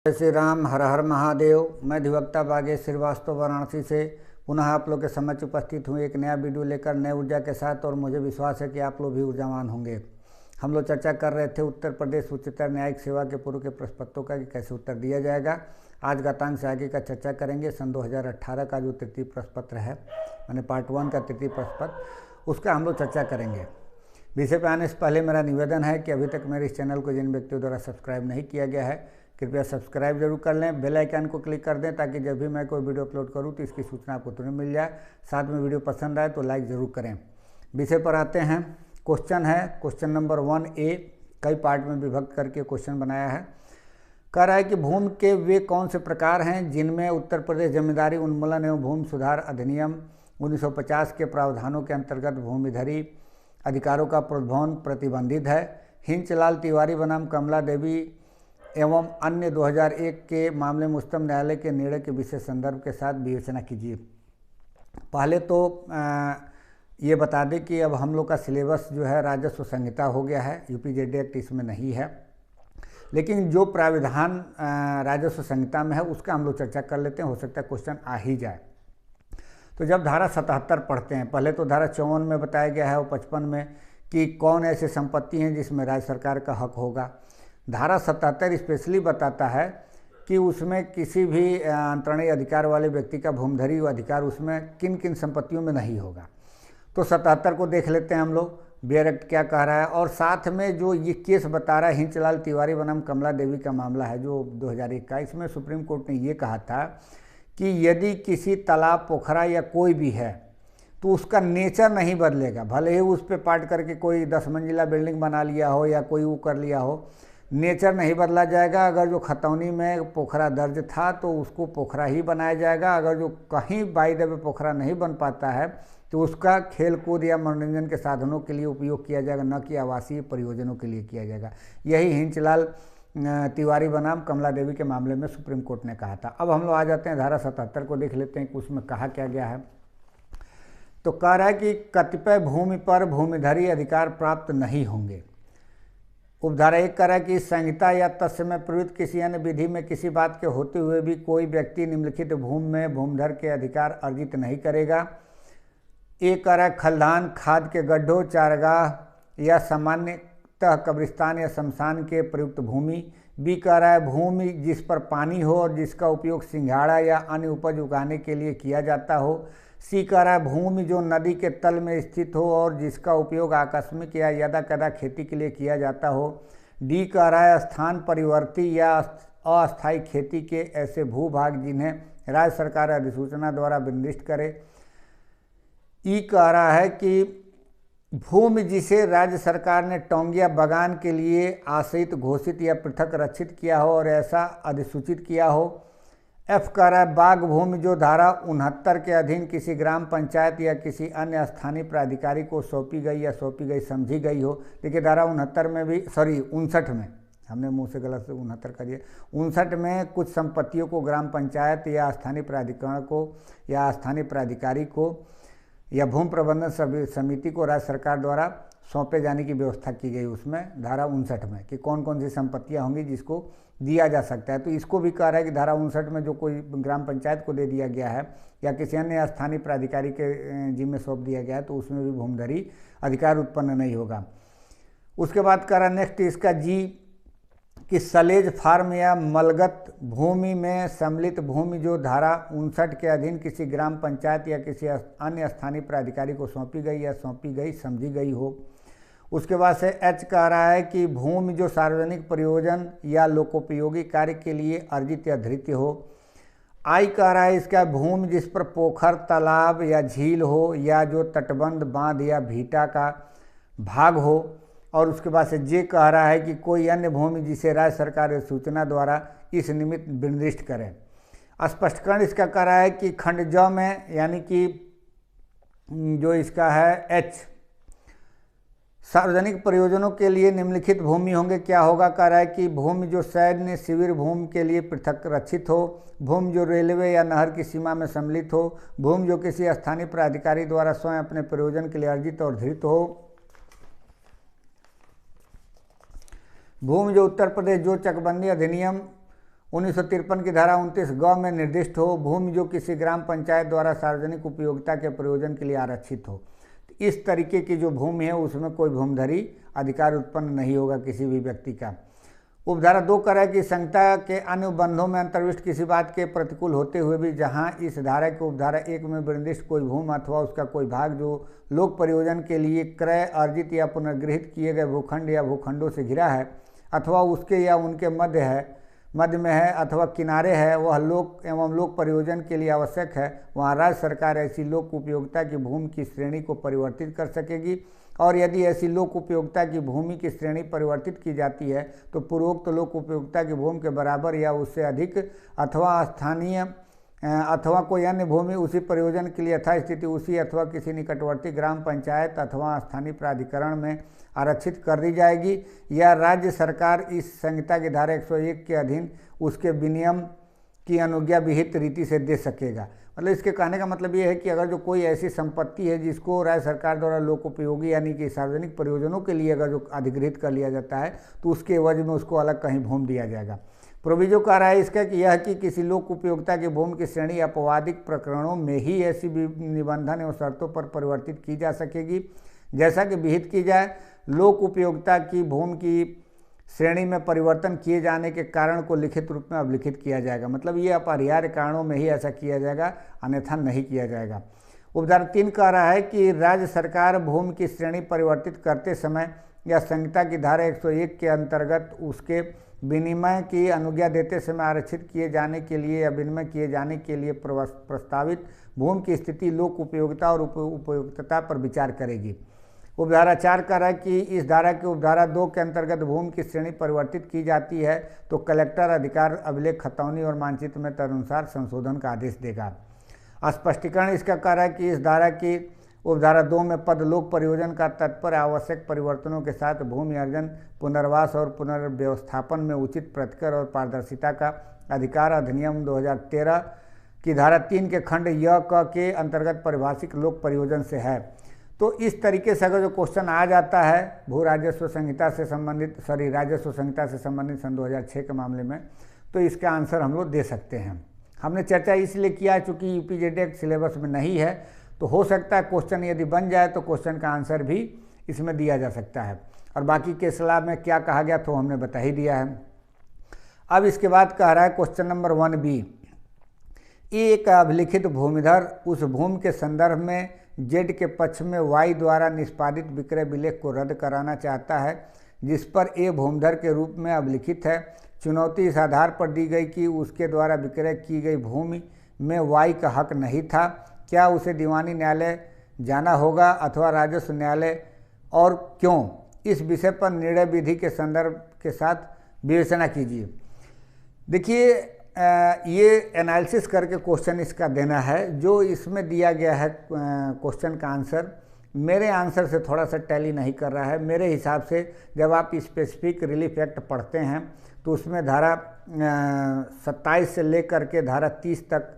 जय श्री राम। हर हर महादेव। मैं अधिवक्ता बागेश श्रीवास्तव वाराणसी से पुनः आप लोग के समक्ष उपस्थित हूँ एक नया वीडियो लेकर नए ऊर्जा के साथ। और मुझे विश्वास है कि आप लोग भी ऊर्जावान होंगे। हम लोग चर्चा कर रहे थे उत्तर प्रदेश उच्चतर न्यायिक सेवा के पूर्व के प्रश्न पत्रों का कि कैसे उत्तर दिया जाएगा। आज गतांक से आगे का चर्चा करेंगे। सन 2018 का जो तृतीय प्रश्न पत्र है, मैंने पार्ट 1 का तृतीय प्रश्न पत्र, उसका हम लोग चर्चा करेंगे। विषय पर आने से पहले मेरा निवेदन है कि अभी तक मेरे इस चैनल को जिन व्यक्तियों द्वारा सब्सक्राइब नहीं किया गया है, कृपया सब्सक्राइब जरूर कर लें, बेल आइकन को क्लिक कर दें ताकि जब भी मैं कोई वीडियो अपलोड करूं तो इसकी सूचना आपको तुरंत मिल जाए। साथ में वीडियो पसंद आए तो लाइक ज़रूर करें। विषय पर आते हैं। क्वेश्चन है क्वेश्चन नंबर 1A, कई पार्ट में विभक्त करके क्वेश्चन बनाया है। कह रहा है कि भूमि के वे कौन से प्रकार हैं जिनमें उत्तर प्रदेश जमींदारी उन्मूलन एवं भूमि सुधार अधिनियम 1950 के प्रावधानों के अंतर्गत भूमिधरी अधिकारों का प्रोद्भवन प्रतिबंधित है। हिंचलाल तिवारी बनाम कमला देवी एवं अन्य 2001 के मामले में उच्चतम न्यायालय के निर्णय के विशेष संदर्भ के साथ विवेचना कीजिए। पहले तो ये बता दें कि अब हम लोग का सिलेबस जो है राजस्व संहिता हो गया है, यूपीजेड एक्ट इसमें नहीं है, लेकिन जो प्राविधान राजस्व संहिता में है उसका हम लोग चर्चा कर लेते हैं। हो सकता है क्वेश्चन आ ही जाए। तो जब धारा 77 पढ़ते हैं, पहले तो धारा 54 में बताया गया है और 55 में कि कौन ऐसी संपत्ति हैं जिसमें राज्य सरकार का हक होगा। धारा 77 स्पेशली बताता है कि उसमें किसी भी अंतरणीय अधिकार वाले व्यक्ति का भूमिधरी अधिकार उसमें किन किन संपत्तियों में नहीं होगा। तो 77 को देख लेते हैं हम लोग, बेयर एक्ट क्या कह रहा है। और साथ में जो ये केस बता रहा है हिंचलाल तिवारी बनाम कमला देवी का मामला है जो 2001 का, इसमें सुप्रीम कोर्ट ने ये कहा था कि यदि किसी तालाब पोखरा या कोई भी है तो उसका नेचर नहीं बदलेगा। भले ही उस पर पाट करके कोई 10 मंजिला बिल्डिंग बना लिया हो या कोई वो कर लिया हो, नेचर नहीं बदला जाएगा। अगर जो खतौनी में पोखरा दर्ज था तो उसको पोखरा ही बनाया जाएगा। अगर जो कहीं बाई द वे पोखरा नहीं बन पाता है तो उसका खेल कूद या मनोरंजन के साधनों के लिए उपयोग किया जाएगा, न कि आवासीय प्रयोजनों के लिए किया जाएगा। यही हिंचलाल तिवारी बनाम कमला देवी के मामले में सुप्रीम कोर्ट ने कहा था। अब हम लोग आ जाते हैं धारा 77 को देख लेते हैं कि उसमें कहा क्या गया है। तो कह रहा है कि कतिपय भूमि पर भूमिधरी अधिकार प्राप्त नहीं होंगे। उपधारा 1 कह रहा है कि संहिता या तत्समय प्रवृत्त किसी अन्य विधि में किसी बात के होते हुए भी कोई व्यक्ति निम्नलिखित भूमि में भूमिधर के अधिकार अर्जित नहीं करेगा। ए कह रहा है खलिहान, खाद के गड्ढों, चारागाह या सामान्यतः कब्रिस्तान या शमशान के प्रयुक्त भूमि। बी कह रहा है भूमि जिस पर पानी हो और जिसका उपयोग सिंघाड़ा या अन्य उपज उगाने के लिए किया जाता हो। सी कह रहा है भूमि जो नदी के तल में स्थित हो और जिसका उपयोग आकस्मिक या यदा कदा खेती के लिए किया जाता हो। डी कह रहा है स्थान परिवर्ती या अस्थायी खेती के ऐसे भूभाग जिन्हें राज्य सरकार अधिसूचना द्वारा निर्दिष्ट करे। ई कह रहा है कि भूमि जिसे राज्य सरकार ने टोंगिया बागान के लिए आश्रित घोषित या पृथक रक्षित किया हो और ऐसा अधिसूचित किया हो। एफ कह रहा है बाग भूमि जो धारा 69 के अधीन किसी ग्राम पंचायत या किसी अन्य स्थानीय प्राधिकारी को सौंपी गई या सौंपी गई समझी गई हो। देखिए धारा 69 में भी 59 में, हमने मुंह से गलत से 69 कर दिया, 59 में कुछ संपत्तियों को ग्राम पंचायत या स्थानीय प्राधिकरण को या स्थानीय प्राधिकारी को या भूमि प्रबंधन समिति को राज्य सरकार द्वारा सौंपे जाने की व्यवस्था की गई उसमें धारा 59 में कि कौन कौन सी संपत्तियां होंगी जिसको दिया जा सकता है। तो इसको भी कह रहा है कि धारा 59 में जो कोई ग्राम पंचायत को दे दिया गया है या किसी अन्य स्थानीय प्राधिकारी के जिम्मे सौंप दिया गया है तो उसमें भी भूमिधरी अधिकार उत्पन्न नहीं होगा। उसके बाद कह रहा है नेक्स्ट इसका जी कि सलेज फार्म या मलगत भूमि में सम्मिलित भूमि जो धारा 59 के अधीन किसी ग्राम पंचायत या किसी अन्य स्थानीय प्राधिकारी को सौंपी गई या सौंपी गई समझी गई हो। उसके बाद से एच कह रहा है कि भूमि जो सार्वजनिक प्रयोजन या लोकोपयोगी कार्य के लिए अर्जित या धृत हो। आई कह रहा है इसका भूमि जिस पर पोखर, तालाब या झील हो या जो तटबंध, बांध या भीटा का भाग हो। और उसके बाद से जे कह रहा है कि कोई अन्य भूमि जिसे राज्य सरकार सूचना द्वारा इस निमित्त निर्दिष्ट करे। स्पष्टीकरण इसका कह रहा है कि खंड ज में यानी कि जो इसका है एच, सार्वजनिक प्रयोजनों के लिए निम्नलिखित भूमि होंगे। क्या होगा? कह रहा है कि भूमि जो सैन्य शिविर भूमि के लिए पृथक रक्षित हो, भूमि जो रेलवे या नहर की सीमा में सम्मिलित हो, भूमि जो किसी स्थानीय प्राधिकारी द्वारा स्वयं अपने प्रयोजन के लिए अर्जित और धृत हो, भूमि जो उत्तर प्रदेश जो चकबंदी अधिनियम 1953 की धारा 29 ग में निर्दिष्ट हो, भूमि जो किसी ग्राम पंचायत द्वारा सार्वजनिक उपयोगिता के प्रयोजन के लिए आरक्षित हो। इस तरीके की जो भूमि है उसमें कोई भूमिधरी अधिकार उत्पन्न नहीं होगा किसी भी व्यक्ति का। उपधारा 2 कह रहा है कि संहिता के अन्य उपबंधों में अंतर्विष्ट किसी बात के प्रतिकूल होते हुए भी जहां इस धारा के उपधारा 1 में निर्दिष्ट कोई भूमि अथवा उसका कोई भाग जो लोक प्रयोजन के लिए क्रय, अर्जित या पुनर्गृहित किए गए भूखंड या भूखंडों से घिरा है अथवा उसके या उनके मध्य में है अथवा किनारे है, वह लोक एवं लोक प्रयोजन के लिए आवश्यक है, वहाँ राज्य सरकार ऐसी लोक उपयोगिता की भूमि की श्रेणी को परिवर्तित कर सकेगी। और यदि ऐसी लोक उपयोगिता की भूमि की श्रेणी परिवर्तित की जाती है तो पूर्वोक्त लोक उपयोगिता की भूमि के बराबर या उससे अधिक अथवा स्थानीय अथवा कोई अन्य भूमि उसी प्रयोजन के लिए यथास्थिति उसी अथवा किसी निकटवर्ती ग्राम पंचायत अथवा स्थानीय प्राधिकरण में आरक्षित कर दी जाएगी, या राज्य सरकार इस संहिता की धारा 101 के अधीन उसके विनियम की अनुज्ञा विहित रीति से दे सकेगा। मतलब इसके कहने का मतलब ये है कि अगर जो कोई ऐसी संपत्ति है जिसको राज्य सरकार द्वारा लोकोपयोगी यानी कि सार्वजनिक प्रयोजनों के लिए अगर जो अधिग्रहित कर लिया जाता है तो उसके एवज में उसको अलग कहीं भूमि दिया जाएगा। प्रोविजो कह रहा है इसका कि यह कि किसी लोक उपयोगिता की भूमि की श्रेणी अपवादिक प्रकरणों में ही ऐसी निबंधन एवं शर्तों पर परिवर्तित की जा सकेगी जैसा कि विहित की जाए। लोक उपयोगिता की भूमि की श्रेणी में परिवर्तन किए जाने के कारण को लिखित रूप में अभिलिखित किया जाएगा। मतलब ये अपरिहार्य कारणों में ही ऐसा किया जाएगा, अन्यथा नहीं किया जाएगा। उपधारा 3 कह रहा है कि राज्य सरकार भूमि की श्रेणी परिवर्तित करते समय या संहिता की धारा 101 के अंतर्गत उसके विनिमय की अनुज्ञा देते समय आरक्षित किए जाने के लिए या विनिमय किए जाने के लिए प्रस्तावित भूमि की स्थिति, लोक उपयोगिता और उपयोगिता पर विचार करेगी। उपधारा 4 कह रहा है कि इस धारा के उपधारा 2 के अंतर्गत भूमि की श्रेणी परिवर्तित की जाती है तो कलेक्टर अधिकार अभिलेख, खतौनी और मानचित्र में तदनुसार संशोधन का आदेश देगा। स्पष्टीकरण इसका कह रहा है कि इस धारा की उपधारा 2 में पद लोक प्रयोजन का तात्पर्य आवश्यक परिवर्तनों के साथ भूमि अर्जन, पुनर्वास और पुनर्व्यवस्थापन में उचित प्रतिकर और पारदर्शिता का अधिकार अधिनियम 2013 की धारा 3 के खंड य क के अंतर्गत परिभाषित लोक प्रयोजन से है। तो इस तरीके से अगर जो क्वेश्चन आ जाता है भू राजस्व संहिता से संबंधित राजस्व संहिता से संबंधित सन 2006 के मामले में, तो इसका आंसर हम लोग दे सकते हैं। हमने चर्चा इसलिए किया चूँकि यूपीजेड सिलेबस में नहीं है, तो हो सकता है क्वेश्चन यदि बन जाए तो क्वेश्चन का आंसर भी इसमें दिया जा सकता है। और बाकी के स्लैब में क्या कहा गया तो हमने बता ही दिया है। अब इसके बाद कह रहा है क्वेश्चन नंबर 1B, एक अभिलिखित भूमिधर उस भूमि के संदर्भ में जेड के पक्ष में वाई द्वारा निष्पादित विक्रय विलेख को रद्द कराना चाहता है जिस पर ए भूमिधर के रूप में अभिलिखित है। चुनौती इस आधार पर दी गई कि उसके द्वारा विक्रय की गई भूमि में वाई का हक नहीं था। क्या उसे दीवानी न्यायालय जाना होगा अथवा राजस्व न्यायालय, और क्यों? इस विषय पर निर्णय विधि के संदर्भ के साथ विवेचना कीजिए। देखिए ये एनालिसिस करके क्वेश्चन इसका देना है। जो इसमें दिया गया है क्वेश्चन का आंसर मेरे आंसर से थोड़ा सा टैली नहीं कर रहा है। मेरे हिसाब से जब आप स्पेसिफिक रिलीफ एक्ट पढ़ते हैं तो उसमें धारा 27 से लेकर के धारा 30 तक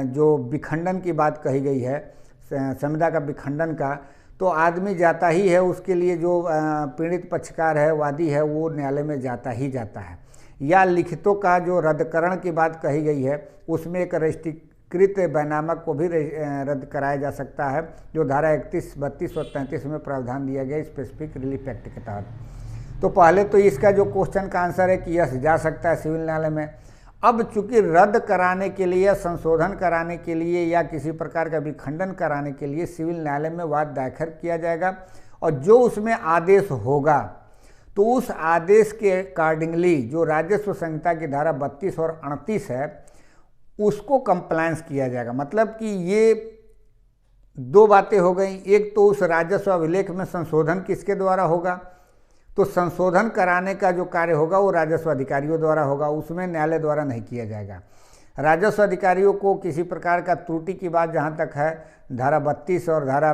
जो विखंडन की बात कही गई है, संविदा का विखंडन का, तो आदमी जाता ही है। उसके लिए जो पीड़ित पक्षकार है, वादी है, वो न्यायालय में जाता ही जाता है। या लिखितों का जो रद्दकरण की बात कही गई है उसमें एक रजिस्ट्रीकृत बैनामक को भी रद्द कराया जा सकता है, जो धारा 31, 32 और 33 में प्रावधान दिया गया स्पेसिफिक रिलीफ एक्ट के तहत। तो पहले तो इसका जो क्वेश्चन का आंसर है कि यस जा सकता है सिविल न्यायालय में। अब चूंकि रद्द कराने के लिए, संशोधन कराने के लिए या किसी प्रकार का विखंडन कराने के लिए सिविल न्यायालय में वाद दाखिल किया जाएगा, और जो उसमें आदेश होगा तो उस आदेश के अकॉर्डिंगली जो राजस्व संहिता की धारा 32 और 38 है उसको कंप्लायंस किया जाएगा। मतलब कि ये दो बातें हो गई। एक तो उस राजस्व अभिलेख में संशोधन किसके द्वारा होगा, तो संशोधन कराने का जो कार्य होगा वो राजस्व अधिकारियों द्वारा होगा, उसमें न्यायालय द्वारा नहीं किया जाएगा। राजस्व अधिकारियों को किसी प्रकार का त्रुटि की बात जहाँ तक है धारा 32 और धारा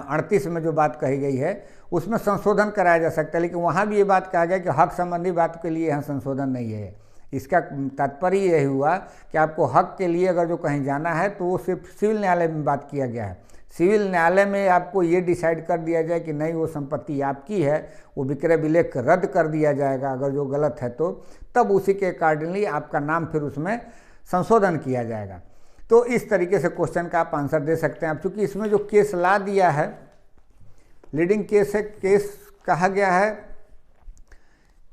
38 में जो बात कही गई है उसमें संशोधन कराया जा सकता है, लेकिन वहाँ भी ये बात कहा गया कि हक संबंधी बात के लिए यहाँ संशोधन नहीं है। इसका तात्पर्य यही हुआ कि आपको हक के लिए अगर जो कहीं जाना है तो वो सिर्फ सिविल न्यायालय में बात किया गया है। सिविल न्यायालय में आपको ये डिसाइड कर दिया जाए कि नहीं वो संपत्ति आपकी है, वो विक्रय विलेख रद्द कर दिया जाएगा अगर जो गलत है तो, तब उसी के अकॉर्डिंगली आपका नाम फिर उसमें संशोधन किया जाएगा। तो इस तरीके से क्वेश्चन का आप आंसर दे सकते हैं। अब चूँकि इसमें जो केस ला दिया है, लीडिंग केस है, केस कहा गया है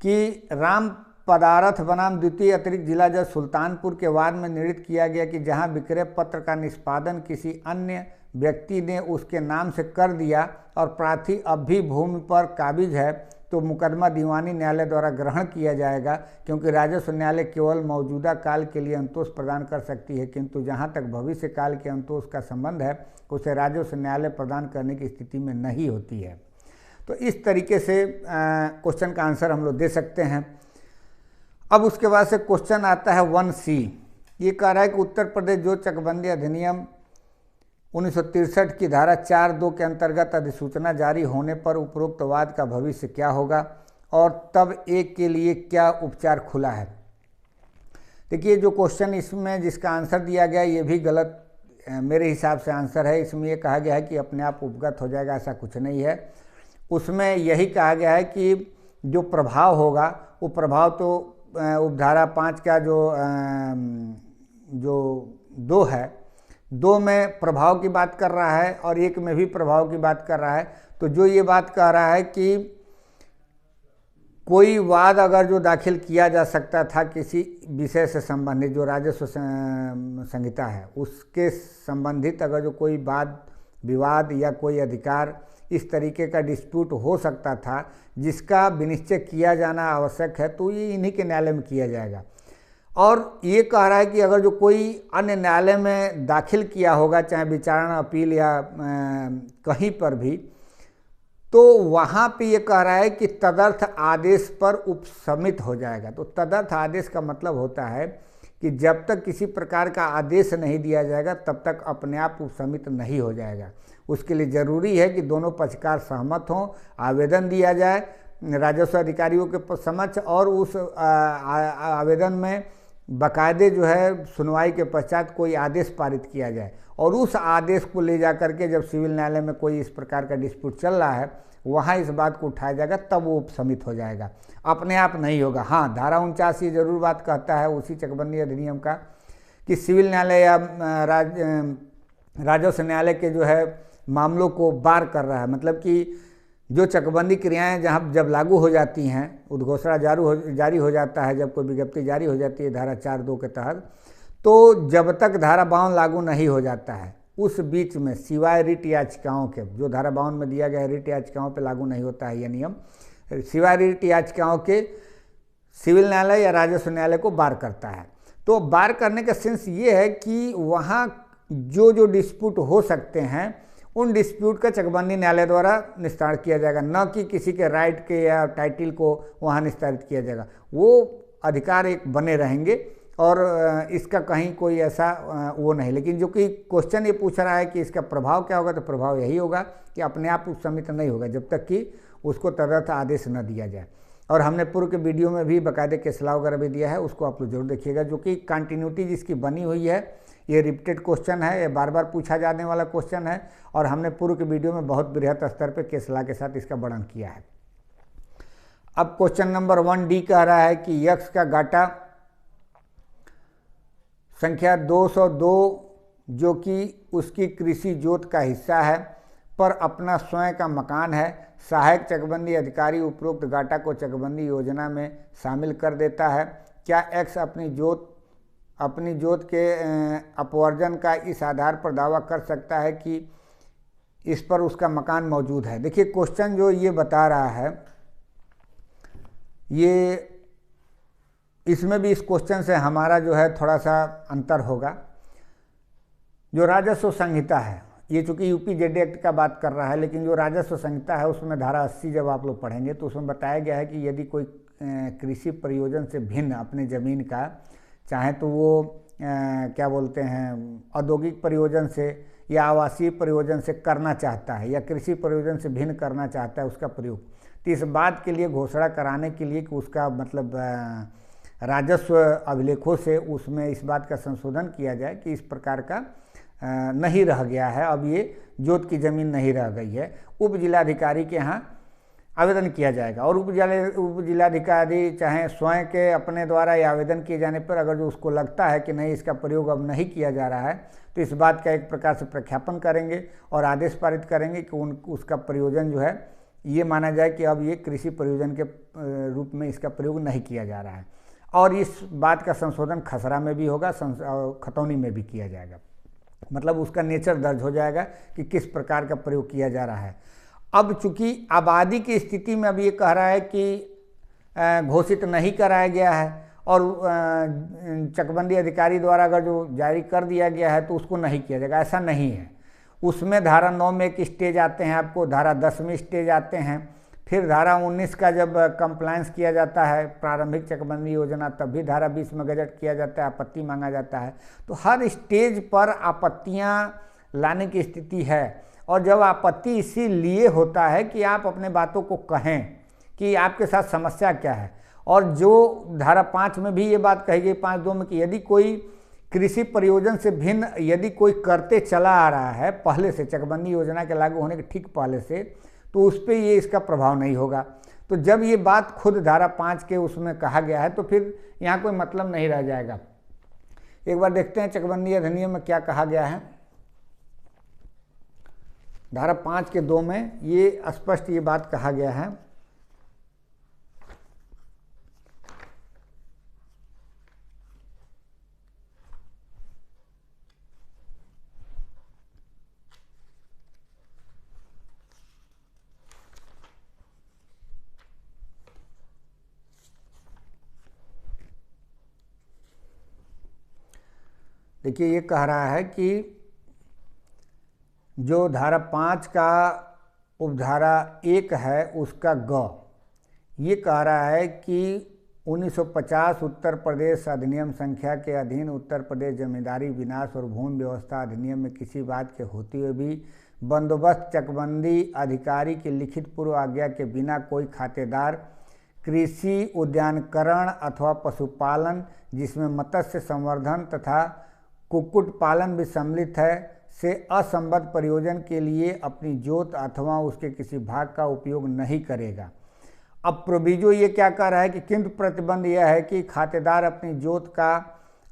कि राम पदारथ बनाम द्वितीय अतिरिक्त जिला जज सुल्तानपुर के वाद में निर्णित किया गया कि जहां विक्रय पत्र का निष्पादन किसी अन्य व्यक्ति ने उसके नाम से कर दिया और प्रार्थी अब भी भूमि पर काबिज है तो मुकदमा दीवानी न्यायालय द्वारा ग्रहण किया जाएगा, क्योंकि राजस्व न्यायालय केवल मौजूदा काल के लिए अंतोष प्रदान कर सकती है, किंतु जहां तक भविष्य काल के अंतोष का संबंध है उसे राजस्व न्यायालय प्रदान करने की स्थिति में नहीं होती है। तो इस तरीके से क्वेश्चन का आंसर हम लोग दे सकते हैं। अब उसके बाद से क्वेश्चन आता है 1C। ये कह रहा है कि उत्तर प्रदेश जो चकबंदी अधिनियम 1963 की धारा 4(2) के अंतर्गत अधिसूचना जारी होने पर उपरोक्त वाद का भविष्य क्या होगा और तब एक के लिए क्या उपचार खुला है। देखिए जो क्वेश्चन इसमें जिसका आंसर दिया गया ये भी गलत मेरे हिसाब से आंसर है। इसमें ये कहा गया है कि अपने आप उपगत हो जाएगा, ऐसा कुछ नहीं है। उसमें यही कहा गया है कि जो प्रभाव होगा वो प्रभाव तो उपधारा 5 का जो 2 है, 2 में प्रभाव की बात कर रहा है और 1 में भी प्रभाव की बात कर रहा है। तो जो ये बात कह रहा है कि कोई वाद अगर जो दाखिल किया जा सकता था किसी विषय से संबंधित, जो राजस्व संहिता है उसके संबंधित अगर जो कोई वाद विवाद या कोई अधिकार इस तरीके का डिस्प्यूट हो सकता था जिसका विनिश्चय किया जाना आवश्यक है, तो ये इन्हीं के न्यायालय में किया जाएगा। और ये कह रहा है कि अगर जो कोई अन्य न्यायालय में दाखिल किया होगा, चाहे विचारणा अपील या कहीं पर भी, तो वहाँ पे ये कह रहा है कि तदर्थ आदेश पर उपसमित हो जाएगा। तो तदर्थ आदेश का मतलब होता है कि जब तक किसी प्रकार का आदेश नहीं दिया जाएगा तब तक अपने आप उपसमित नहीं हो जाएगा। उसके लिए ज़रूरी है कि दोनों पक्षकार सहमत हों, आवेदन दिया जाए राजस्व अधिकारियों के समक्ष और उस आवेदन में बाकायदे जो है सुनवाई के पश्चात कोई आदेश पारित किया जाए और उस आदेश को ले जा करके जब सिविल न्यायालय में कोई इस प्रकार का डिस्प्यूट चल रहा है वहाँ इस बात को उठाया जाएगा, तब वो उपसमित हो जाएगा, अपने आप नहीं होगा। हाँ, धारा 49 ये जरूर बात कहता है उसी चकबंदी अधिनियम का कि सिविल न्यायालय या राजस्व न्यायालय के जो है मामलों को बार कर रहा है। मतलब कि जो चकबंदी क्रियाएं जहाँ जब लागू हो जाती हैं, उद्घोषणा जारी हो जाता है, जब कोई विज्ञप्ति जारी हो जाती है धारा 4(2) के तहत, तो जब तक धारा 52 लागू नहीं हो जाता है उस बीच में सिवाय रिट याचिकाओं के, जो धारा 52 में दिया गया है रिट याचिकाओं पे लागू नहीं होता है यह नियम, सिवाय रिट याचिकाओं के सिविल न्यायालय या राजस्व न्यायालय को बार करता है। तो बार करने का सेंस ये है कि वहाँ जो डिस्प्यूट हो सकते हैं उन डिस्प्यूट का चकबंदी न्यायालय द्वारा निस्तारण किया जाएगा, न कि किसी के राइट के या टाइटल को वहाँ निस्तारित किया जाएगा। वो अधिकार एक बने रहेंगे और इसका कहीं कोई ऐसा वो नहीं। लेकिन जो कि क्वेश्चन ये पूछ रहा है कि इसका प्रभाव क्या होगा, तो प्रभाव यही होगा कि अपने आप उपसमित नहीं होगा जब तक कि उसको तदर्थ आदेश न दिया जाए। और हमने पूर्व के वीडियो में भी बाकायदे केसला वगैरह भी दिया है, उसको आप लोग जरूर देखिएगा। जो कि कंटिन्यूटी जिसकी बनी हुई है, ये रिपीटेड क्वेश्चन है, ये बार बार पूछा जाने वाला क्वेश्चन है और हमने पूर्व के वीडियो में बहुत बृहत स्तर पर केसला के साथ इसका वर्णन किया है। अब क्वेश्चन नंबर 1D कह रहा है कि यक्ष का गाटा संख्या 202 जो कि उसकी कृषि जोत का हिस्सा है पर अपना स्वयं का मकान है, सहायक चकबंदी अधिकारी उपरोक्त गाटा को चकबंदी योजना में शामिल कर देता है। क्या एक्स अपनी जोत के अपवर्जन का इस आधार पर दावा कर सकता है कि इस पर उसका मकान मौजूद है। देखिए क्वेश्चन जो ये बता रहा है, ये इसमें भी इस क्वेश्चन से हमारा जो है थोड़ा सा अंतर होगा। जो राजस्व संहिता है, ये चूँकि UPZD एक्ट का बात कर रहा है, लेकिन जो राजस्व संहिता है उसमें धारा 80 जब आप लोग पढ़ेंगे तो उसमें बताया गया है कि यदि कोई कृषि प्रयोजन से भिन्न अपने ज़मीन का, चाहे तो वो क्या बोलते हैं औद्योगिक प्रयोजन से या आवासीय प्रयोजन से करना चाहता है या कृषि प्रयोजन से भिन्न करना चाहता है उसका प्रयोग, तो इस बात के लिए घोषणा कराने के लिए कि उसका मतलब राजस्व अभिलेखों से उसमें इस बात का संशोधन किया जाए कि इस प्रकार का नहीं रह गया है, अब ये जोत की ज़मीन नहीं रह गई है। उप जिलाधिकारी के यहाँ आवेदन किया जाएगा और उप जिलाधिकारी चाहे स्वयं के अपने द्वारा या आवेदन किए जाने पर अगर जो उसको लगता है कि नहीं इसका प्रयोग अब नहीं किया जा रहा है तो इस बात का एक प्रकार से प्रख्यापन करेंगे और आदेश पारित करेंगे कि उसका प्रयोजन जो है ये माना जाए कि अब ये कृषि प्रयोजन के रूप में इसका प्रयोग नहीं किया जा रहा है। और इस बात का संशोधन खसरा में भी होगा, खतौनी में भी किया जाएगा, मतलब उसका नेचर दर्ज हो जाएगा कि किस प्रकार का प्रयोग किया जा रहा है। अब चूंकि आबादी की स्थिति में अब ये कह रहा है कि घोषित नहीं कराया गया है और चकबंदी अधिकारी द्वारा अगर जो जारी कर दिया गया है तो उसको नहीं किया जाएगा, ऐसा नहीं है। उसमें धारा 9 में एक स्टेज आते हैं, आपको धारा 10 में स्टेज आते हैं, फिर धारा 19 का जब कंप्लायंस किया जाता है प्रारंभिक चकबंदी योजना तब भी धारा 20 में गजट किया जाता है, आपत्ति मांगा जाता है। तो हर स्टेज पर आपत्तियां लाने की स्थिति है और जब आपत्ति इसीलिए होता है कि आप अपने बातों को कहें कि आपके साथ समस्या क्या है। और जो धारा 5 में भी ये बात कही गई 5(2) में कि यदि कोई कृषि प्रयोजन से भिन्न यदि कोई करते चला आ रहा है पहले से, चकबंदी योजना के लागू होने के ठीक पहले से, तो उस पर ये इसका प्रभाव नहीं होगा। तो जब ये बात खुद धारा 5 के उसमें कहा गया है तो फिर यहाँ कोई मतलब नहीं रह जाएगा। एक बार देखते हैं चकबंदी अधिनियम में क्या कहा गया है। धारा 5 के 2 में ये स्पष्ट ये बात कहा गया है। देखिए ये कह रहा है कि जो धारा 5 का उपधारा 1 है उसका ग ये कह रहा है कि 1950 उत्तर प्रदेश अधिनियम संख्या के अधीन उत्तर प्रदेश जमींदारी विनाश और भूमि व्यवस्था अधिनियम में किसी बात के होते हुए भी बंदोबस्त चकबंदी अधिकारी की लिखित पूर्व आज्ञा के बिना कोई खातेदार कृषि उद्यानकरण अथवा पशुपालन जिसमें मत्स्य संवर्धन तथा कुक्कुट पालन भी सम्मिलित है से असंबद्ध प्रयोजन के लिए अपनी जोत अथवा उसके किसी भाग का उपयोग नहीं करेगा। अब प्रोविजो ये क्या कह रहा है कि किंतु प्रतिबंध यह है कि खातेदार अपनी जोत का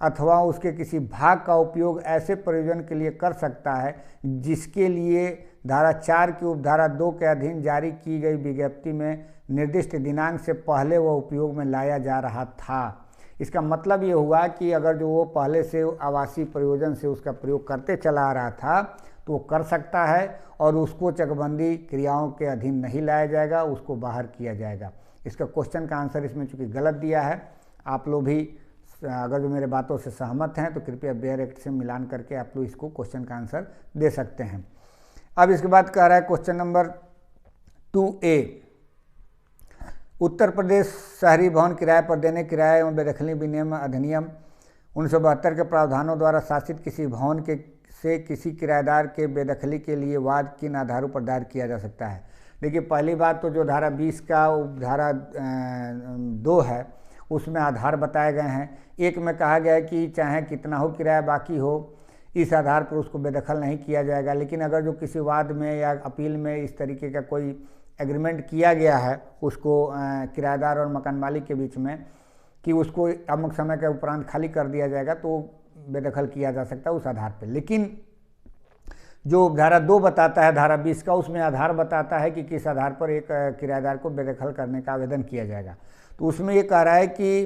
अथवा उसके किसी भाग का उपयोग ऐसे प्रयोजन के लिए कर सकता है जिसके लिए धारा 4 की उपधारा 2 के अधीन जारी की गई विज्ञप्ति में निर्दिष्ट दिनांक से पहले वह उपयोग में लाया जा रहा था। इसका मतलब ये हुआ कि अगर जो वो पहले से आवासीय प्रयोजन से उसका प्रयोग करते चला आ रहा था तो वो कर सकता है और उसको चकबंदी क्रियाओं के अधीन नहीं लाया जाएगा, उसको बाहर किया जाएगा। इसका क्वेश्चन का आंसर इसमें चूँकि गलत दिया है, आप लोग भी अगर जो मेरे बातों से सहमत हैं तो कृपया बेयर एक्ट से मिलान करके आप लोग इसको क्वेश्चन का आंसर दे सकते हैं। अब इसके बाद कह रहा है question number 2A, Uttar Pradesh शहरी भवन किराए पर देने किराए एवं बेदखली विनियम अधिनियम 1972 के प्रावधानों द्वारा शासित किसी भवन के से किसी किराएदार के बेदखली के लिए वाद किन आधारों पर दायर किया जा सकता है। देखिए पहली बात तो जो धारा 20 का धारा 2 है उसमें आधार बताए गए हैं। एक में कहा गया है कि चाहे कितना हो किराया बाकी हो इस आधार पर उसको बेदखल नहीं किया जाएगा, लेकिन अगर जो किसी वाद में या अपील में इस तरीके का कोई एग्रीमेंट किया गया है उसको किराएदार और मकान मालिक के बीच में कि उसको अमुक समय के उपरांत खाली कर दिया जाएगा तो बेदखल किया जा सकता है उस आधार पर। लेकिन जो धारा 2 बताता है धारा 20 का, उसमें आधार बताता है कि किस आधार पर एक किराएदार को बेदखल करने का आवेदन किया जाएगा। तो उसमें ये कह रहा है कि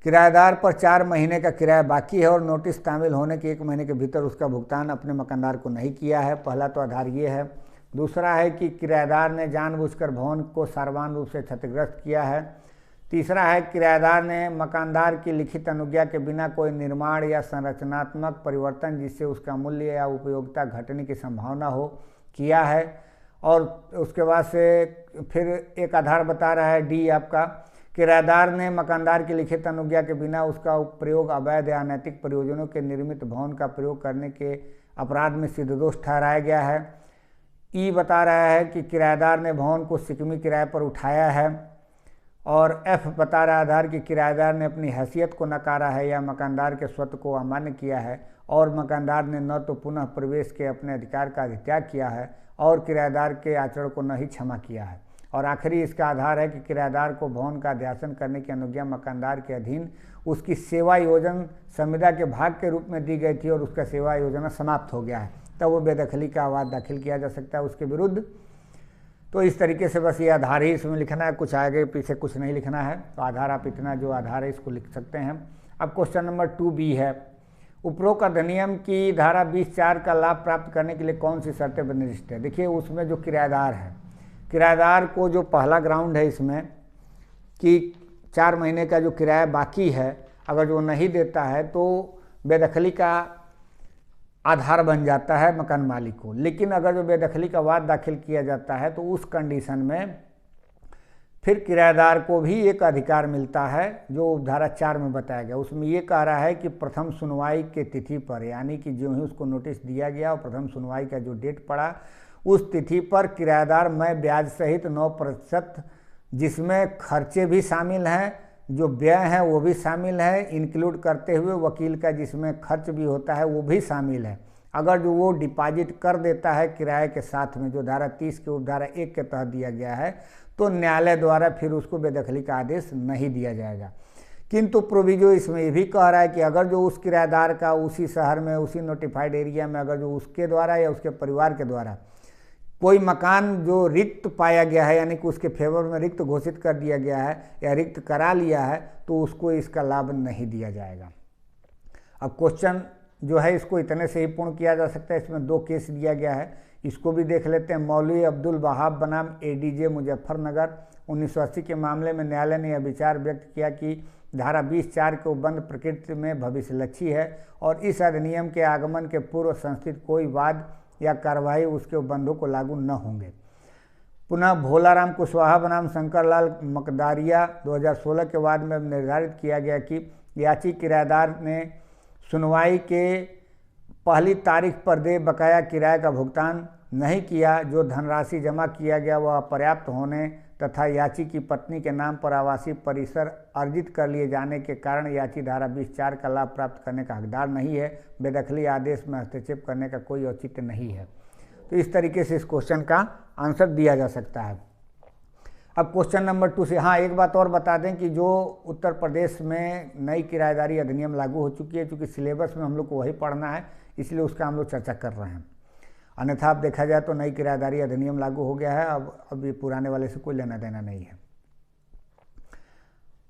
किराएदार पर 4 महीने का किराया बाकी है और नोटिस तामील होने के 1 महीने के भीतर उसका भुगतान अपने मकानदार को नहीं किया है। पहला तो आधार ये है। दूसरा है कि किराएदार ने जानबूझकर भवन को सार्वजनिक रूप से क्षतिग्रस्त किया है। तीसरा है किराएदार ने मकानदार की लिखित अनुज्ञा के बिना कोई निर्माण या संरचनात्मक परिवर्तन जिससे उसका मूल्य या उपयोगिता घटने की संभावना हो किया है। और उसके बाद से फिर एक आधार बता रहा है डी आपका, किराएदार ने मकानदार की लिखित अनुज्ञा के बिना उसका प्रयोग अवैध या अनैतिक प्रयोजनों के निर्मित भवन का प्रयोग करने के अपराध में सिद्धदोष ठहराया गया है। ई बता रहा है कि किराएदार ने भवन को सिकमी किराए पर उठाया है और F बता रहा आधार कि किराएदार ने अपनी हैसियत को नकारा है या मकानदार के स्वत्व को अमान्य किया है और मकानदार ने न तो पुनः प्रवेश के अपने अधिकार का अधित्याग किया है और किराएदार के आचरण को न ही क्षमा किया है। और आखिरी इसका आधार है कि किराएदार को भवन का अध्यासन करने की अनुज्ञा मकानदार के अधीन उसकी सेवा योजना संविदा के भाग के रूप में दी गई थी और उसका सेवा योजना समाप्त हो गया है, तब वो बेदखली का आवाज़ दाखिल किया जा सकता है उसके विरुद्ध। तो इस तरीके से बस ये आधार ही इसमें लिखना है, कुछ आगे पीछे कुछ नहीं लिखना है। तो आधार आप इतना जो आधार है इसको लिख सकते हैं। अब क्वेश्चन नंबर 2B है, उपरोक्त अधिनियम की धारा 20(4) का लाभ प्राप्त करने के लिए कौन सी शर्तें निर्दिष्ट है। देखिए उसमें जो किराएदार है, किराएदार को जो पहला ग्राउंड है इसमें कि 4 महीने का जो किराया बाकी है, अगर जो नहीं देता है तो बेदखली का आधार बन जाता है मकान मालिक को। लेकिन अगर जो बेदखली का वाद दाखिल किया जाता है तो उस कंडीशन में फिर किराएदार को भी एक अधिकार मिलता है जो धारा 4 में बताया गया। उसमें ये कह रहा है कि प्रथम सुनवाई के तिथि पर, यानी कि जो ही उसको नोटिस दिया गया और प्रथम सुनवाई का जो डेट पड़ा उस तिथि पर किराएदार में ब्याज सहित 9% जिसमें खर्चे भी शामिल हैं, जो व्यय है वो भी शामिल है, इंक्लूड करते हुए वकील का जिसमें खर्च भी होता है वो भी शामिल है। अगर जो वो डिपॉजिट कर देता है किराए के साथ में जो धारा 30 के उपधारा 1 के तहत दिया गया है तो न्यायालय द्वारा फिर उसको बेदखली का आदेश नहीं दिया जाएगा। किंतु प्रोविजो इसमें ये भी कह रहा है कि अगर जो उस किराएदार का उसी शहर में उसी नोटिफाइड एरिया में अगर जो उसके द्वारा या उसके परिवार के द्वारा कोई मकान जो रिक्त पाया गया है, यानी कि उसके फेवर में रिक्त घोषित कर दिया गया है या रिक्त करा लिया है, तो उसको इसका लाभ नहीं दिया जाएगा। अब क्वेश्चन जो है इसको इतने से ही पूर्ण किया जा सकता है। इसमें 2 केस दिया गया है, इसको भी देख लेते हैं। मौलवी अब्दुल वहाब बनाम ADJ मुजफ्फरनगर 1980 के मामले में न्यायालय ने यह विचार व्यक्त किया कि धारा 20(4) के उपबंध प्रकृति में भविष्यलक्षी है और इस अधिनियम के आगमन के पूर्व संस्थित कोई वाद या कार्रवाई उसके उपबंधों को लागू न होंगे। पुनः भोलाराम कुशवाहा बनाम शंकरलाल मकदारिया 2016 के बाद में निर्धारित किया गया कि याची किराएदार ने सुनवाई के पहली तारीख पर दे बकाया किराए का भुगतान नहीं किया, जो धनराशि जमा किया गया वह अपर्याप्त होने तथा याची की पत्नी के नाम पर आवासीय परिसर अर्जित कर लिए जाने के कारण याची धारा 20(4) का लाभ प्राप्त करने का हकदार नहीं है। बेदखली आदेश में हस्तक्षेप करने का कोई औचित्य नहीं है। तो इस तरीके से इस क्वेश्चन का आंसर दिया जा सकता है। अब क्वेश्चन नंबर 2 से, हाँ एक बात और बता दें कि जो उत्तर प्रदेश में नई किराएदारी अधिनियम लागू हो चुकी है, चूँकि सिलेबस में हम लोग को वही पढ़ना है इसलिए उसका हम लोग चर्चा कर रहे हैं। अन्यथा आप देखा जाए तो नई किराएदारी अधिनियम लागू हो गया है, अब ये पुराने वाले से कोई लेना देना नहीं है।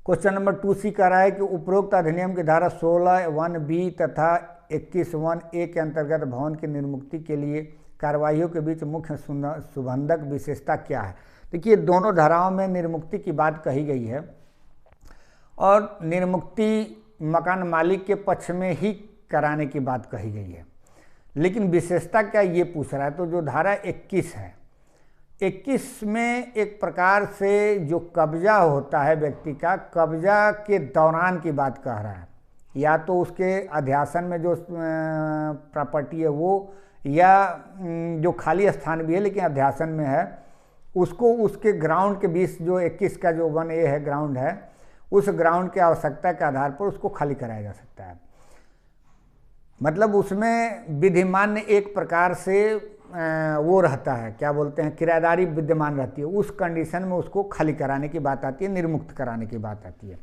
क्वेश्चन नंबर 2C कह रहा है कि उपरोक्त अधिनियम की धारा 16(1)B तथा 21(1)A के अंतर्गत भवन की निर्मुक्ति के लिए कार्रवाइयों के बीच मुख्य सुबंधक विशेषता क्या है। देखिए दोनों धाराओं में निर्मुक्ति की बात कही गई है और निर्मुक्ति मकान मालिक के पक्ष में ही कराने की बात कही गई है, लेकिन विशेषता क्या ये पूछ रहा है। तो जो धारा 21 है, 21 में एक प्रकार से जो कब्जा होता है व्यक्ति का, कब्जा के दौरान की बात कह रहा है, या तो उसके अध्यासन में जो प्रॉपर्टी है वो, या जो खाली स्थान भी है लेकिन अध्यासन में है उसको उसके ग्राउंड के बीच जो 21 का जो 1A है ग्राउंड है, उस ग्राउंड की आवश्यकता के आधार पर उसको खाली कराया जा सकता है। मतलब उसमें विधिमान्य एक प्रकार से वो रहता है, क्या बोलते हैं, किराएदारी विद्यमान रहती है, उस कंडीशन में उसको खाली कराने की बात आती है, निर्मुक्त कराने की बात आती है।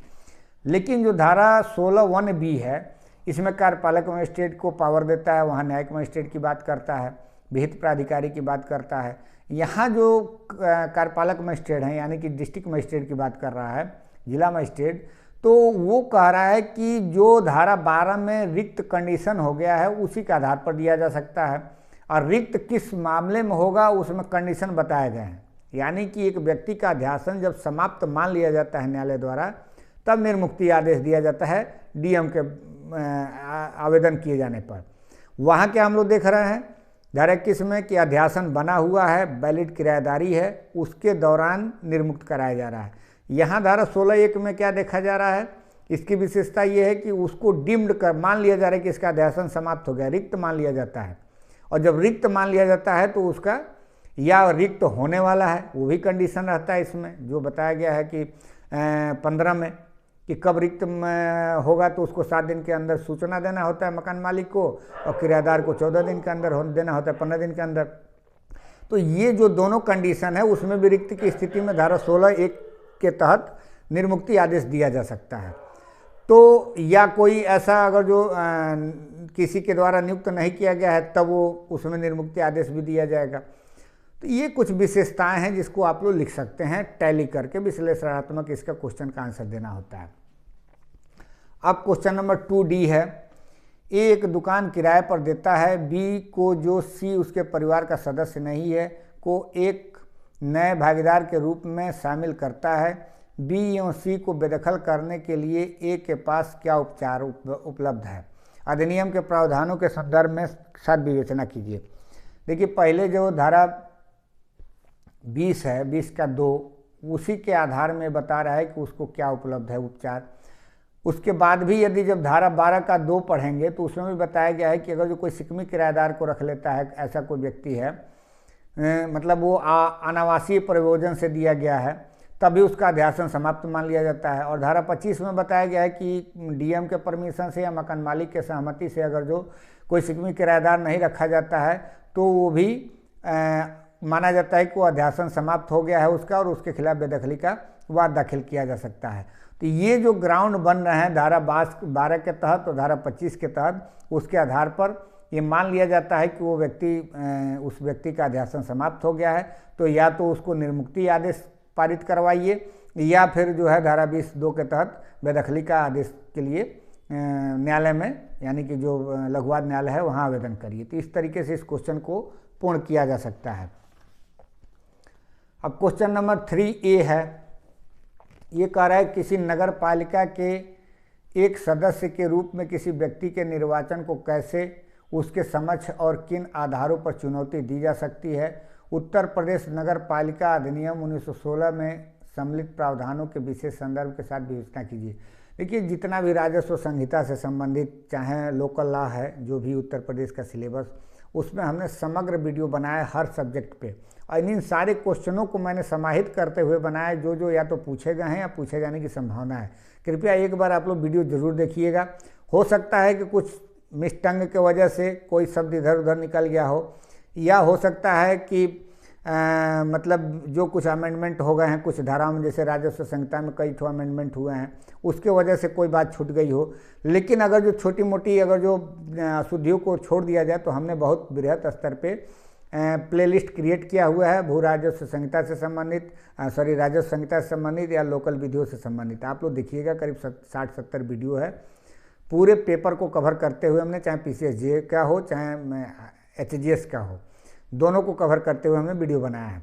लेकिन जो धारा 16(1)B है इसमें कार्यपालक मजिस्ट्रेट को पावर देता है, वहाँ न्यायिक मजिस्ट्रेट की बात करता है, विहित प्राधिकारी की बात करता है। यहाँ जो कार्यपालक मजिस्ट्रेट हैं यानी कि डिस्ट्रिक्ट मजिस्ट्रेट की बात कर रहा है, जिला मजिस्ट्रेट, तो वो कह रहा है कि जो धारा 12 में रिक्त कंडीशन हो गया है उसी के आधार पर दिया जा सकता है, और रिक्त किस मामले में होगा उसमें कंडीशन बताए गए हैं। यानी कि एक व्यक्ति का अध्यासन जब समाप्त मान लिया जाता है न्यायालय द्वारा, तब निर्मुक्ति आदेश दिया जाता है DM के आवेदन किए जाने पर। वहाँ क्या हम लोग देख रहे हैं धारा 21 में कि अध्यासन बना हुआ है, वैलिड किराएदारी है, उसके दौरान निर्मुक्त कराया जा रहा है। यहाँ धारा 16(1) में क्या देखा जा रहा है, इसकी विशेषता ये है कि उसको डिम्ड कर मान लिया जा रहा है कि इसका अध्यासन समाप्त हो गया, रिक्त मान लिया जाता है, और जब रिक्त मान लिया जाता है तो उसका या रिक्त होने वाला है वो भी कंडीशन रहता है इसमें, जो बताया गया है कि 15 में कि कब रिक्त होगा, तो उसको 7 दिन के अंदर सूचना देना होता है मकान मालिक को, और किराएदार को 14 दिन के अंदर देना होता है, 15 दिन के अंदर। तो ये जो दोनों कंडीशन है उसमें भी रिक्त की स्थिति में धारा 16(1) के तहत निर्मुक्ति आदेश दिया जा सकता है। तो या कोई ऐसा अगर जो किसी के द्वारा नियुक्त नहीं किया गया है तब वो उसमें निर्मुक्ति आदेश भी दिया जाएगा। तो ये कुछ विशेषताएं हैं जिसको आप लोग लिख सकते हैं टैली करके, विश्लेषणात्मक इसका क्वेश्चन का आंसर देना होता है। अब क्वेश्चन नंबर 2D है, ए एक दुकान किराए पर देता है, बी को जो सी उसके परिवार का सदस्य नहीं है को एक नए भागीदार के रूप में शामिल करता है। बी एवं सी को बेदखल करने के लिए ए के पास क्या उपचार उपलब्ध है? अधिनियम के प्रावधानों के संदर्भ में साथ विवेचना कीजिए। देखिए, पहले जो धारा 20 है, 20 का 2, उसी के आधार में बता रहा है कि उसको क्या उपलब्ध है उपचार। उसके बाद भी यदि जब धारा 12 का 2 पढ़ेंगे तो उसमें भी बताया गया है कि अगर जो कोई सिकमी किराएदार को रख लेता है, ऐसा कोई व्यक्ति है, मतलब वो अनावासीय प्रयोजन से दिया गया है, तभी उसका अध्यासन समाप्त मान लिया जाता है। और धारा 25 में बताया गया है कि डीएम के परमिशन से या मकान मालिक के सहमति से अगर जो कोई सिकमी किराएदार नहीं रखा जाता है तो वो भी माना जाता है कि वो अध्यासन समाप्त हो गया है उसका, और उसके खिलाफ बेदखली का वाद दाखिल किया जा सकता है। तो ये जो ग्राउंड बन रहे हैं धारा 12 के तहत और धारा 25 के तहत, उसके आधार पर ये मान लिया जाता है कि वो व्यक्ति उस व्यक्ति का अध्यासन समाप्त हो गया है। तो या तो उसको निर्मुक्ति आदेश पारित करवाइए या फिर जो है धारा 20(2) के तहत बेदखली का आदेश के लिए न्यायालय में, यानी कि जो लघुवाद न्यायालय है वहाँ आवेदन करिए। तो इस तरीके से इस क्वेश्चन को पूर्ण किया जा सकता है। अब क्वेश्चन नंबर 3A है, ये कह रहा है किसी नगर पालिका के एक सदस्य के रूप में किसी व्यक्ति के निर्वाचन को कैसे, उसके समक्ष और किन आधारों पर चुनौती दी जा सकती है? उत्तर प्रदेश नगर पालिका अधिनियम 1916 में सम्मिलित प्रावधानों के विशेष संदर्भ के साथ विवेचना कीजिए। देखिए, जितना भी राजस्व संहिता से संबंधित चाहे लोकल लॉ है, जो भी उत्तर प्रदेश का सिलेबस, उसमें हमने समग्र वीडियो बनाया हर सब्जेक्ट पे, और इन सारे क्वेश्चनों को मैंने समाहित करते हुए बनाया जो जो या तो पूछे गए हैं या पूछे जाने की संभावना है। कृपया एक बार आप लोग वीडियो जरूर देखिएगा। हो सकता है कि कुछ मिसटंग के वजह से कोई शब्द इधर उधर निकल गया हो, या हो सकता है कि मतलब जो कुछ अमेंडमेंट हो गए हैं कुछ धाराओं में, जैसे राजस्व संहिता में कई ठो अमेंडमेंट हुए हैं, उसके वजह से कोई बात छूट गई हो। लेकिन अगर जो छोटी मोटी अगर जो अशुद्धियों को छोड़ दिया जाए तो हमने बहुत बृहद स्तर पे प्लेलिस्ट क्रिएट किया हुआ है भू राजस्व संहिता से संबंधित, राजस्व संहिता से संबंधित या लोकल विधियों से संबंधित। आप लोग देखिएगा, करीब 60-70 वीडियो है पूरे पेपर को कवर करते हुए हमने, चाहे PCSJ का हो चाहे HGS का हो, दोनों को कवर करते हुए हमने वीडियो बनाया है।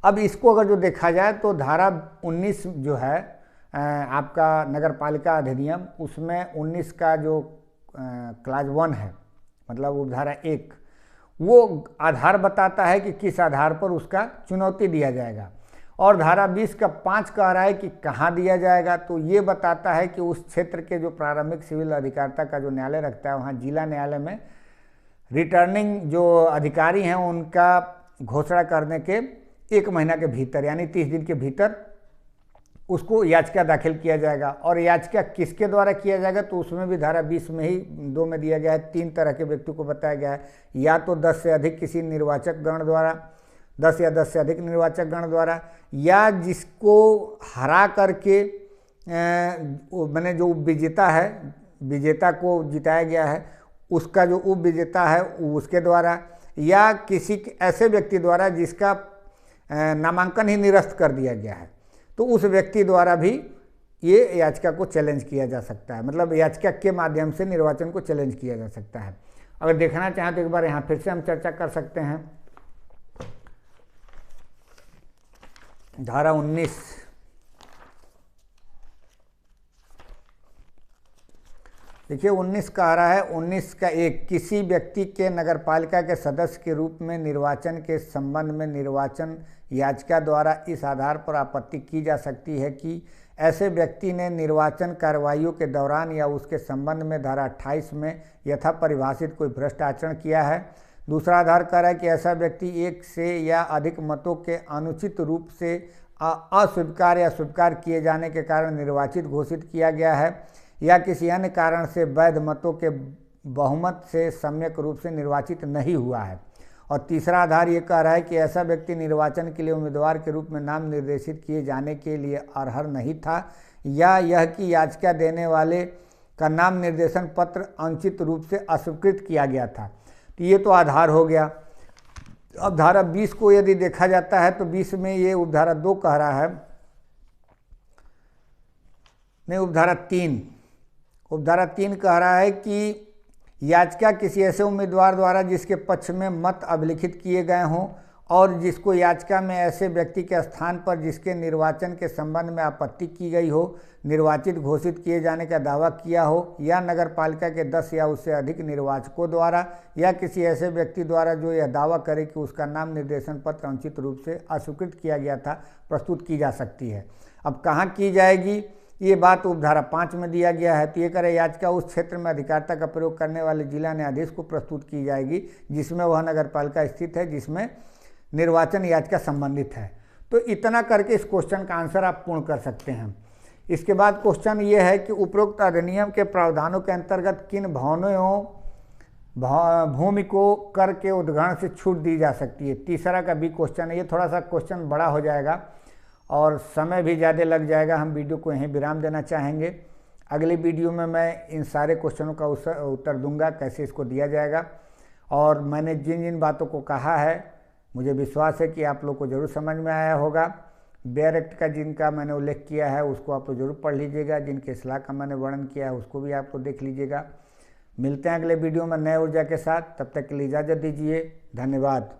अब इसको अगर जो देखा जाए तो धारा 19 जो है आपका नगर पालिका अधिनियम, उसमें 19 का जो क्लास 1 है, मतलब वो धारा 1, वो आधार बताता है कि किस आधार पर उसका चुनौती दिया जाएगा। और धारा 20 का 5 कह रहा है कि कहाँ दिया जाएगा, तो ये बताता है कि उस क्षेत्र के जो प्रारंभिक सिविल अधिकारिता का जो न्यायालय रखता है, वहाँ जिला न्यायालय में रिटर्निंग जो अधिकारी हैं उनका घोषणा करने के 1 महीना के भीतर, यानी 30 दिन के भीतर उसको याचिका दाखिल किया जाएगा। और याचिका किसके द्वारा किया जाएगा, तो उसमें भी धारा 20 में ही 2 में दिया गया है, 3 तरह के व्यक्ति को बताया गया है। या तो 10 से अधिक किसी निर्वाचक गण द्वारा, 10 या 10 से अधिक निर्वाचक गण द्वारा, या जिसको हरा करके मैंने जो उपविजेता है, विजेता को जिताया गया है, उसका जो उपविजेता है उसके द्वारा, या किसी ऐसे व्यक्ति द्वारा जिसका नामांकन ही निरस्त कर दिया गया है, तो उस व्यक्ति द्वारा भी ये याचिका को चैलेंज किया जा सकता है। मतलब याचिका के माध्यम से निर्वाचन को चैलेंज किया जा सकता है। अगर देखना चाहें तो एक बार यहाँ फिर से हम चर्चा कर सकते हैं। धारा 19, देखिए 19 कह रहा है, 19 का 1, किसी व्यक्ति के नगरपालिका के सदस्य के रूप में निर्वाचन के संबंध में निर्वाचन याचिका द्वारा इस आधार पर आपत्ति की जा सकती है कि ऐसे व्यक्ति ने निर्वाचन कार्रवाइयों के दौरान या उसके संबंध में धारा 28 में यथा परिभाषित कोई भ्रष्ट आचरण किया है। दूसरा आधार कह रहा है कि ऐसा व्यक्ति 1 से या अधिक मतों के अनुचित रूप से अस्वीकार या स्वीकार किए जाने के कारण निर्वाचित घोषित किया गया है या किसी अन्य कारण से वैध मतों के बहुमत से सम्यक रूप से निर्वाचित नहीं हुआ है। और तीसरा आधार ये कह रहा है कि ऐसा व्यक्ति निर्वाचन के लिए उम्मीदवार के रूप में नाम निर्देशित किए जाने के लिए अर्ह नहीं था, या यह कि याचिका देने वाले का नाम निर्देशन पत्र अनुचित रूप से अस्वीकृत किया गया था। तो ये तो आधार हो गया। अब धारा 20 को यदि देखा जाता है तो 20 में ये उपधारा 2 कह रहा है, नहीं उपधारा 3 कह रहा है कि याचिका किसी ऐसे उम्मीदवार द्वारा जिसके पक्ष में मत अभिलिखित किए गए हों और जिसको याचिका में ऐसे व्यक्ति के स्थान पर जिसके निर्वाचन के संबंध में आपत्ति की गई हो निर्वाचित घोषित किए जाने का दावा किया हो, या नगर पालिका के 10 या उससे अधिक निर्वाचकों द्वारा या किसी ऐसे व्यक्ति द्वारा जो यह दावा करे कि उसका नाम निर्देशन पत्र अनुचित रूप से अस्वीकृत किया गया था, प्रस्तुत की जा सकती है। अब कहाँ की जाएगी, ये बात उपधारा 5 में दिया गया है। तो ये करे याचिका उस क्षेत्र में अधिकारिता का प्रयोग करने वाले जिला न्यायाधीश को प्रस्तुत की जाएगी जिसमें वह नगर पालिका स्थित है जिसमें निर्वाचन याचिका संबंधित है। तो इतना करके इस क्वेश्चन का आंसर आप पूर्ण कर सकते हैं। इसके बाद क्वेश्चन ये है कि उपरोक्त अधिनियम के प्रावधानों के अंतर्गत किन भवनों भूमि को कर के उद्ग्रहण से छूट दी जा सकती है। तीसरा का भी क्वेश्चन है। ये थोड़ा सा क्वेश्चन बड़ा हो जाएगा और समय भी ज़्यादा लग जाएगा। हम वीडियो को यहीं विराम देना चाहेंगे। अगली वीडियो में मैं इन सारे क्वेश्चनों का उत्तर दूंगा, कैसे इसको दिया जाएगा। और मैंने जिन जिन बातों को कहा है मुझे विश्वास है कि आप लोग को ज़रूर समझ में आया होगा। बेयर एक्ट का जिनका मैंने उल्लेख किया है उसको आप लोग ज़रूर पढ़ लीजिएगा, जिनके इस्लाह का मैंने वर्णन किया है उसको भी आप लोग देख लीजिएगा। मिलते हैं अगले वीडियो में नए ऊर्जा के साथ, तब तक के लिए इजाज़त दीजिए। धन्यवाद।